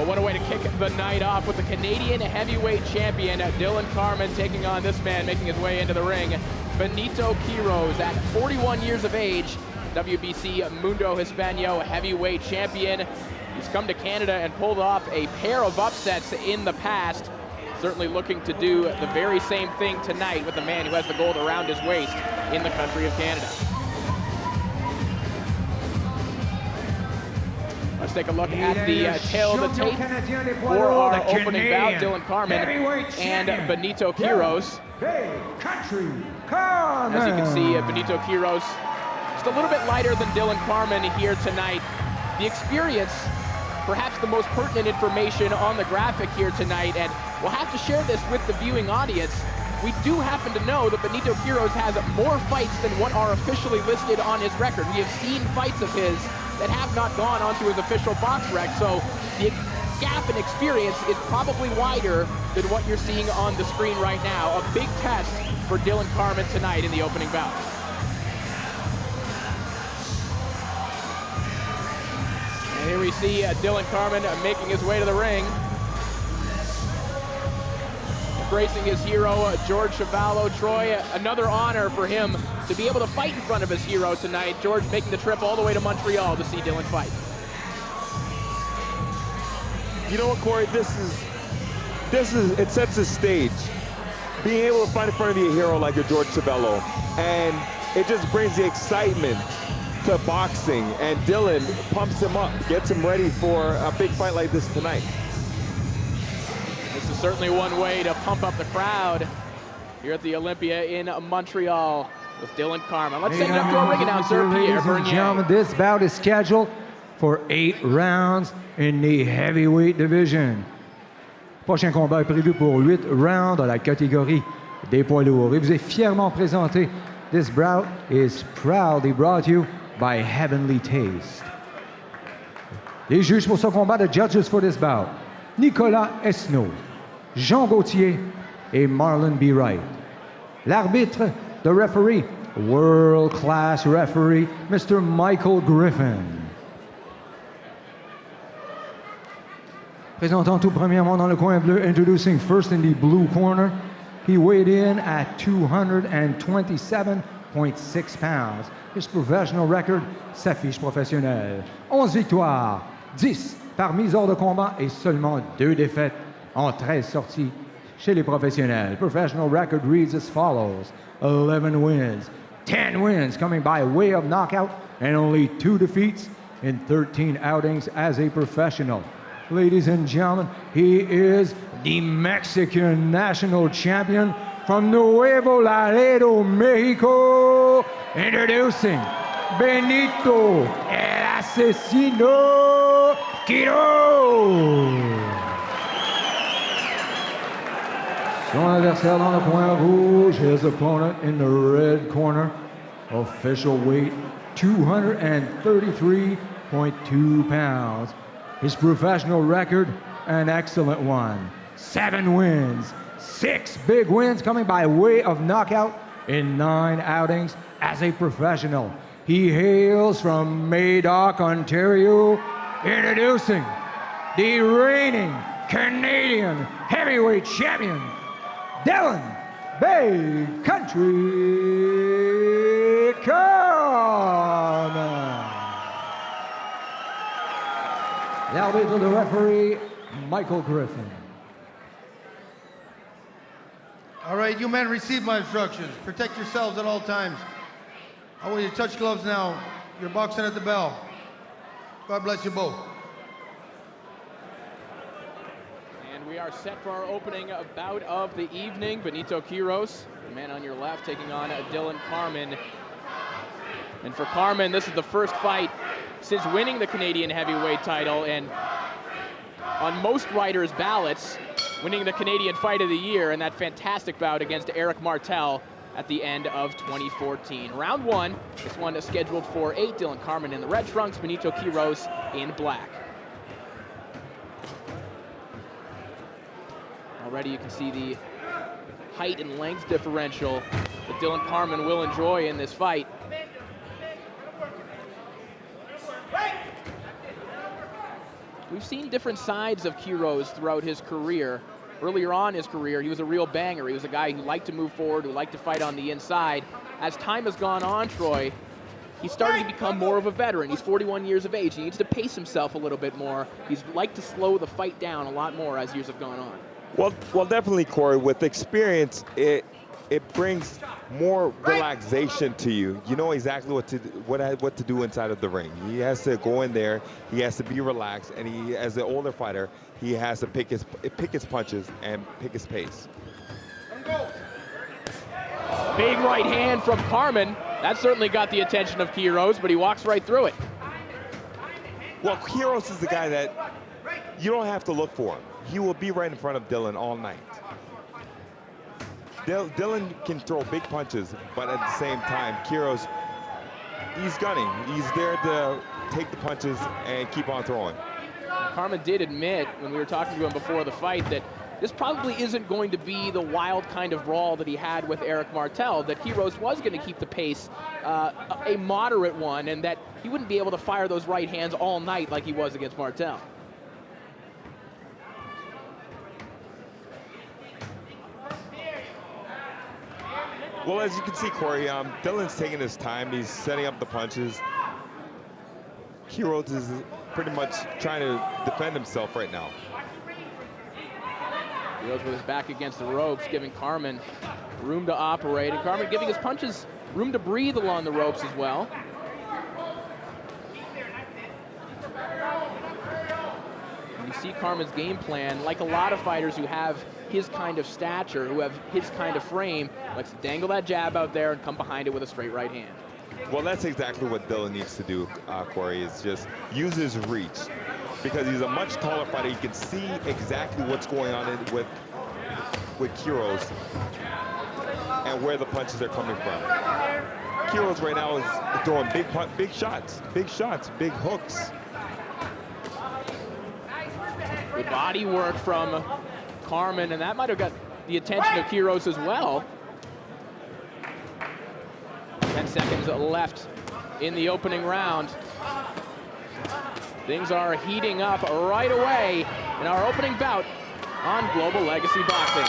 Well, what a way to kick the night off with the Canadian heavyweight champion, Dillon Carman, taking on this man making his way into the ring, Benito Quiroz, at 41 years of age, WBC Mundo Hispano heavyweight champion. He's come to Canada and pulled off a pair of upsets in the past. Certainly looking to do the very same thing tonight with the man who has the gold around his waist in the country of Canada. Let's take a look at the tail of the tape for our opening bout, Dillon Carman and Benito Quiroz. As you can see, Benito Quiroz just a little bit lighter than Dillon Carman here tonight. The experience, perhaps the most pertinent information on the graphic here tonight, and we'll have to share this with the viewing audience. We do happen to know that Benito Quiroz has more fights than what are officially listed on his record. We have seen fights of his that have not gone onto his official box rec, so the gap in experience is probably wider than what you're seeing on the screen right now. A big test for Dillon Carman tonight in the opening bout. And here we see Dillon Carman making his way to the ring. Embracing his hero, George Chuvalo. Troy, another honor for him to be able to fight in front of his hero tonight. George making the trip all the way to Montreal to see Dillon fight. You know what, Corey? It sets a stage. Being able to fight in front of your hero like a George Chuvalo, and it just brings the excitement to boxing, and Dillon pumps him up, gets him ready for a big fight like this tonight. This is certainly one way to pump up the crowd here at the Olympia in Montreal with Dillon Carman. Let's send it up to our ring announcer, Pierre Bernier. Gentlemen, this bout is scheduled for 8 rounds in the heavyweight division. Prochain combat est prévu pour 8 rounds dans la catégorie des poids lourds. Et vous est fièrement présenté. This bout is proudly brought to you by Heavenly Taste. Les juges pour ce combat, the judges for this bout, Nicolas Esnault, Jean Gauthier et Marlon B. Wright. L'arbitre, the referee, world-class referee, Mr. Michael Griffin. Présentant tout premièrement dans le coin bleu, introducing first in the blue corner. He weighed in at 227.6 pounds. His professional record, sa fiche professionnelle. 11 victoires, 10 par mise hors de combat et seulement 2 défaites en 13 sorties chez les professionnels. Professional record reads as follows: 11 wins, 10 wins coming by way of knockout, and only 2 defeats in 13 outings as a professional. Ladies and gentlemen, he is the Mexican national champion from Nuevo Laredo, Mexico, introducing Benito El Asesino Quiroz. Son adversaire dans le coin rouge, his opponent in the red corner, official weight 233.2 pounds. His professional record, an excellent one. 7 wins, 6 big wins coming by way of knockout in 9 outings as a professional. He hails from Madoc, Ontario, introducing the reigning Canadian heavyweight champion, Dillon Bay Country Carman. L'arbitre, the referee, Michael Griffin. All right, you men receive my instructions. Protect yourselves at all times. I want you to touch gloves now. You're boxing at the bell. God bless you both. And we are set for our opening bout of the evening. Benito Quiroz, the man on your left, taking on Dillon Carman. And for Carman, this is the first fight since winning the Canadian heavyweight title, and on most writers' ballots, winning the Canadian Fight of the Year in that fantastic bout against Eric Martel at the end of 2014. Round 1, this one is scheduled for 8. Dillon Carman in the red trunks, Benito Quiroz in black. Already you can see the height and length differential that Dillon Carman will enjoy in this fight. We've seen different sides of Quiroz throughout his career. Earlier on in his career, he was a real banger. He was a guy who liked to move forward, who liked to fight on the inside. As time has gone on, Troy, he's starting to become more of a veteran. He's 41 years of age. He needs to pace himself a little bit more. He's liked to slow the fight down a lot more as years have gone on. Well, definitely, Corey. With experience, it brings more relaxation to you. You know exactly what to do inside of the ring. He has to go in there. He has to be relaxed, and he, as an older fighter, he has to pick his punches and pick his pace. Big right hand from Carman. That certainly got the attention of Quiroz, but he walks right through it. Well, Quiroz is the guy that you don't have to look for him. He will be right in front of Dillon all night. Dillon can throw big punches, but at the same time, Quiroz, he's gunning. He's there to take the punches and keep on throwing. Carman did admit, when we were talking to him before the fight, that this probably isn't going to be the wild kind of brawl that he had with Eric Martel, that Quiroz was going to keep the pace a moderate one, and that he wouldn't be able to fire those right hands all night like he was against Martel. Well, as you can see, Corey, Dillon's taking his time. He's setting up the punches. Quiroz is pretty much trying to defend himself right now. Quiroz with his back against the ropes, giving Carman room to operate, and Carman giving his punches room to breathe along the ropes as well. And you see Carman's game plan, like a lot of fighters who have his kind of stature, who have his kind of frame, likes to dangle that jab out there and come behind it with a straight right hand. Well, that's exactly what Dillon needs to do, Corey, is just use his reach. Because he's a much taller fighter, he can see exactly what's going on with Quiroz and where the punches are coming from. Quiroz right now is throwing big shots, big hooks. Good body work from Carman, and that might have got the attention of Quiroz as well. 10 seconds left in the opening round. Things are heating up right away in our opening bout on Global Legacy Boxing.